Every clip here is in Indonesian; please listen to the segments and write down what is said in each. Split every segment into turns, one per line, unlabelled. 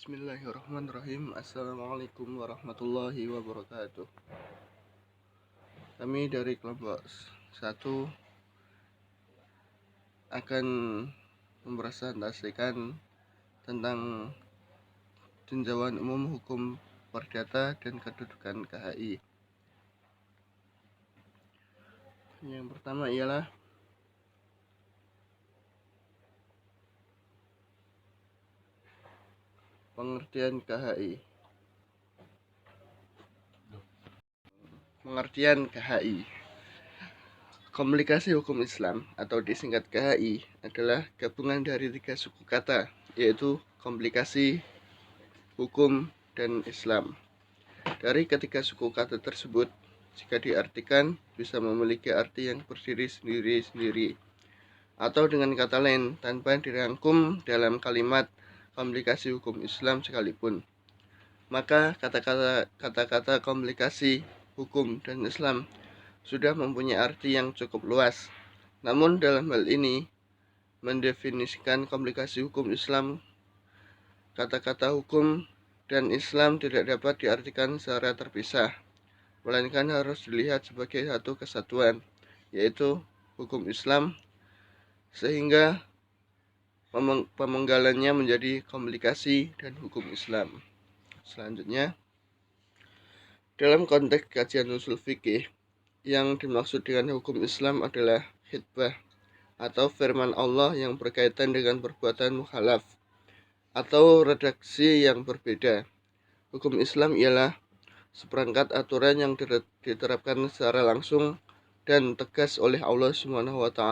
Bismillahirrahmanirrahim. Assalamualaikum warahmatullahi wabarakatuh. Kami dari kelompok 1 akan mempresentasikan tentang tinjauan umum hukum perdata dan kedudukan KHI. Yang pertama ialah pengertian KHI. Pengertian KHI. Komplikasi hukum Islam atau disingkat KHI adalah gabungan dari 3 suku kata, yaitu komplikasi, hukum, dan Islam. Dari ketiga suku kata tersebut, jika diartikan bisa memiliki arti yang berdiri sendiri-sendiri, atau dengan kata lain tanpa dirangkum dalam kalimat komplikasi hukum Islam sekalipun. Maka kata-kata komplikasi, hukum, dan Islam sudah mempunyai arti yang cukup luas. Namun dalam hal ini mendefinisikan komplikasi hukum Islam, kata-kata hukum dan Islam tidak dapat diartikan secara terpisah, melainkan harus dilihat sebagai satu kesatuan, yaitu hukum Islam, sehingga pemenggalannya menjadi komplikasi dan hukum Islam. Selanjutnya, dalam konteks kajian usul fikih, yang dimaksud dengan hukum Islam adalah khitbah atau firman Allah yang berkaitan dengan perbuatan mukhalaf atau redaksi yang berbeda. Hukum Islam ialah seperangkat aturan yang diterapkan secara langsung dan tegas oleh Allah SWT,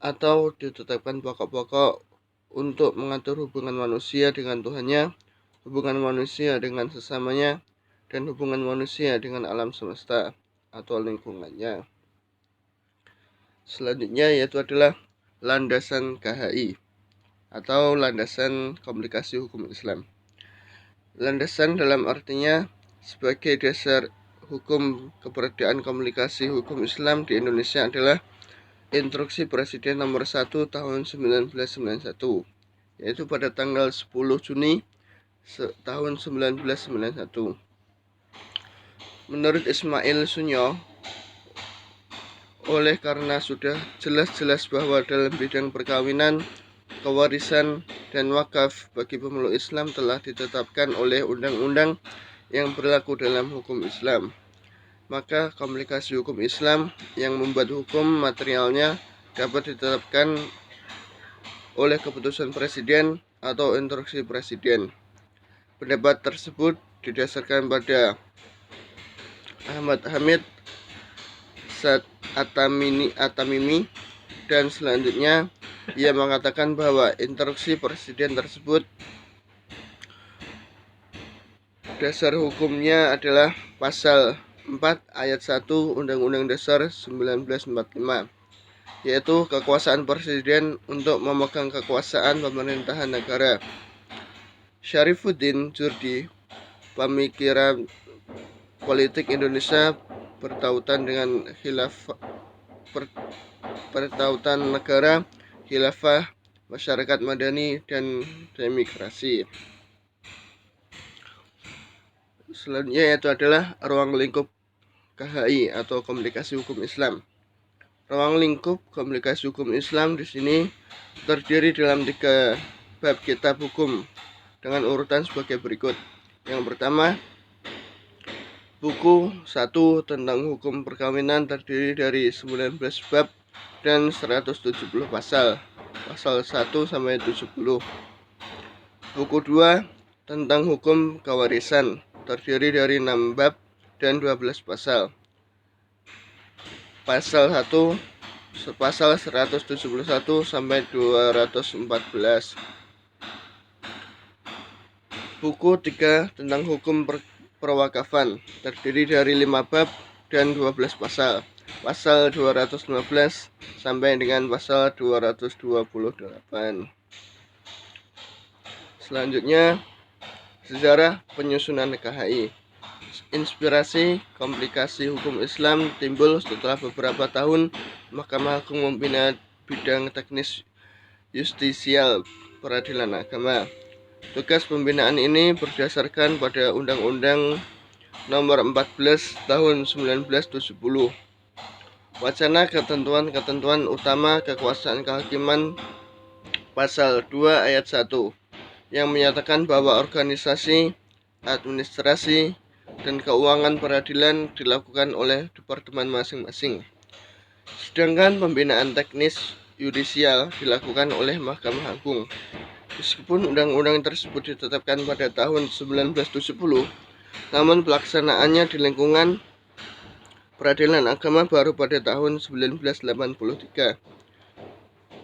atau ditetapkan pokok-pokok untuk mengatur hubungan manusia dengan Tuhannya, hubungan manusia dengan sesamanya, dan hubungan manusia dengan alam semesta atau lingkungannya. Selanjutnya yaitu adalah landasan KHI atau landasan komplikasi hukum Islam. Landasan dalam artinya sebagai dasar hukum keberadaan komplikasi hukum Islam di Indonesia adalah Instruksi Presiden nomor 1 tahun 1991, yaitu pada tanggal 10 Juni tahun 1991. Menurut Ismail Sunyo, oleh karena sudah jelas-jelas bahwa dalam bidang perkawinan, kewarisan, dan wakaf bagi pemeluk Islam telah ditetapkan oleh undang-undang yang berlaku dalam hukum Islam, maka komplikasi hukum Islam yang membuat hukum materialnya dapat ditetapkan oleh keputusan Presiden atau instruksi Presiden. Pendapat tersebut didasarkan pada Ahmad Hamid At-Tamimi, dan selanjutnya ia mengatakan bahwa instruksi Presiden tersebut dasar hukumnya adalah pasal 4 ayat 1 Undang-Undang Dasar 1945, yaitu kekuasaan Presiden untuk memegang kekuasaan pemerintahan negara. Syarifuddin Djordi, pemikiran politik Indonesia bertautan dengan pertautan negara, khilafah, masyarakat madani, dan demokrasi. Selanjutnya yaitu adalah ruang lingkup KHI atau komplikasi hukum Islam. Ruang lingkup komplikasi hukum Islam di sini terdiri dalam 3 bab kitab hukum dengan urutan sebagai berikut. Yang pertama, buku 1 tentang hukum perkawinan terdiri dari 19 bab dan 170 pasal 1 sampai 70. Buku 2 tentang hukum kewarisan terdiri dari 6 bab dan 12 pasal. Pasal 1 pasal 171 sampai 214. Buku 3 tentang hukum perwakafan terdiri dari 5 bab dan 12 pasal. Pasal 215 sampai dengan pasal 228. Selanjutnya, sejarah penyusunan KHI. Inspirasi komplikasi hukum Islam timbul setelah beberapa tahun Mahkamah Agung membina bidang teknis justisial peradilan agama. Tugas pembinaan ini berdasarkan pada Undang-Undang Nomor 14 Tahun 1970. Wacana ketentuan-ketentuan utama kekuasaan kehakiman Pasal 2 Ayat 1 yang menyatakan bahwa organisasi, administrasi, dan keuangan peradilan dilakukan oleh departemen masing-masing. Sedangkan pembinaan teknis yudisial dilakukan oleh Mahkamah Agung. Meskipun undang-undang tersebut ditetapkan pada tahun 1970, namun pelaksanaannya di lingkungan peradilan agama baru pada tahun 1983.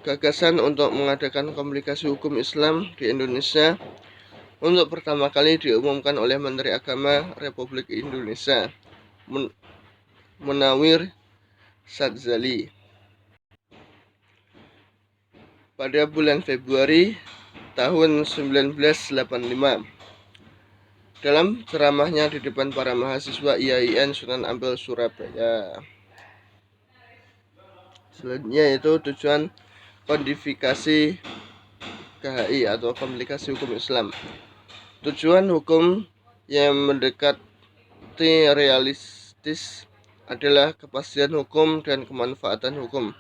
Gagasan untuk mengadakan komplikasi hukum Islam di Indonesia untuk pertama kali diumumkan oleh Menteri Agama Republik Indonesia, Munawir Sadzali, pada bulan Februari tahun 1985. Dalam ceramahnya di depan para mahasiswa IAIN Sunan Ampel, Surabaya. Selanjutnya yaitu tujuan kodifikasi KHI atau komplikasi hukum Islam. Tujuan hukum yang mendekati realistis adalah kepastian hukum dan kemanfaatan hukum.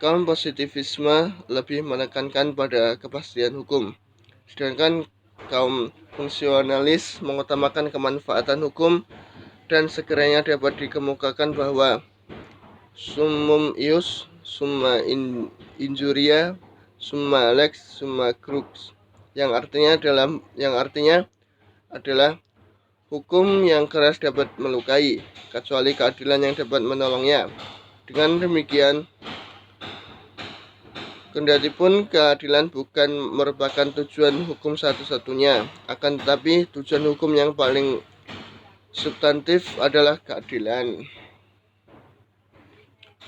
Kaum positivisme lebih menekankan pada kepastian hukum, sedangkan kaum fungsionalis mengutamakan kemanfaatan hukum dan sekiranya dapat dikemukakan bahwa summum ius, summa injuria, summa lex, summa crux, yang artinya adalah hukum yang keras dapat melukai, kecuali keadilan yang dapat menolongnya. Dengan demikian, kendatipun keadilan bukan merupakan tujuan hukum satu-satunya, akan tetapi tujuan hukum yang paling substantif adalah keadilan.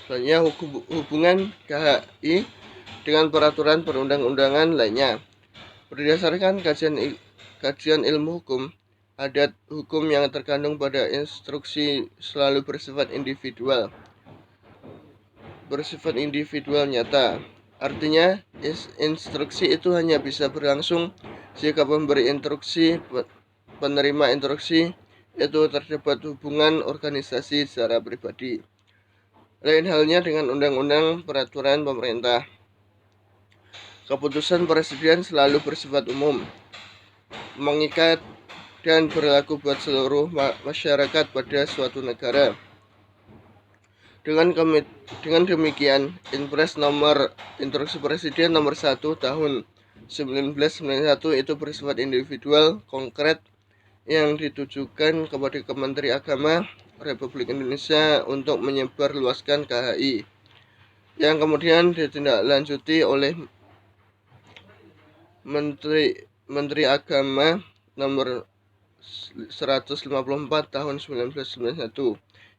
Selanjutnya hubungan KHI dengan peraturan perundang-undangan lainnya. Berdasarkan kajian ilmu hukum, adat hukum yang terkandung pada instruksi selalu bersifat individual nyata. Artinya, instruksi itu hanya bisa berlangsung jika pemberi instruksi, penerima instruksi itu terdapat hubungan organisasi secara pribadi. Lain halnya dengan undang-undang peraturan pemerintah. Keputusan presiden selalu bersifat umum, mengikat dan berlaku buat seluruh masyarakat pada suatu negara. Dengan demikian, Instruksi Presiden nomor 1 tahun 1991 itu bersifat individual, konkret, yang ditujukan kepada Menteri Agama Republik Indonesia untuk menyebarluaskan KHI, yang kemudian ditindaklanjuti oleh Menteri Agama nomor 154 tahun 1991,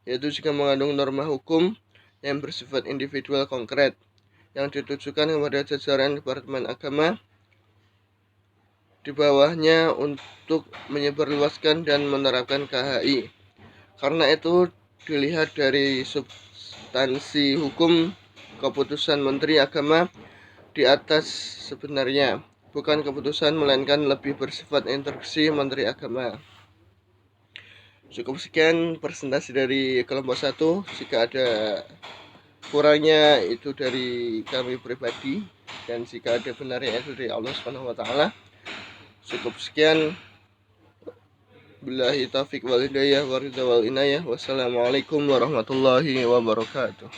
yaitu jika mengandung norma hukum yang bersifat individual konkret yang ditujukan kepada jajaran Departemen Agama di bawahnya untuk menyebarluaskan dan menerapkan KHI. Karena itu, dilihat dari substansi hukum, keputusan Menteri Agama di atas sebenarnya bukan keputusan, melainkan lebih bersifat instruksi Menteri Agama. Cukup sekian presentasi dari kelompok 1. Jika ada kurangnya itu dari kami pribadi, dan jika ada benarnya itu dari Allah Subhanahu wa taala. Cukup sekian. Billahi taufiq wal hidayah wa ridha wal inayah. Wassalamualaikum warahmatullahi wabarakatuh.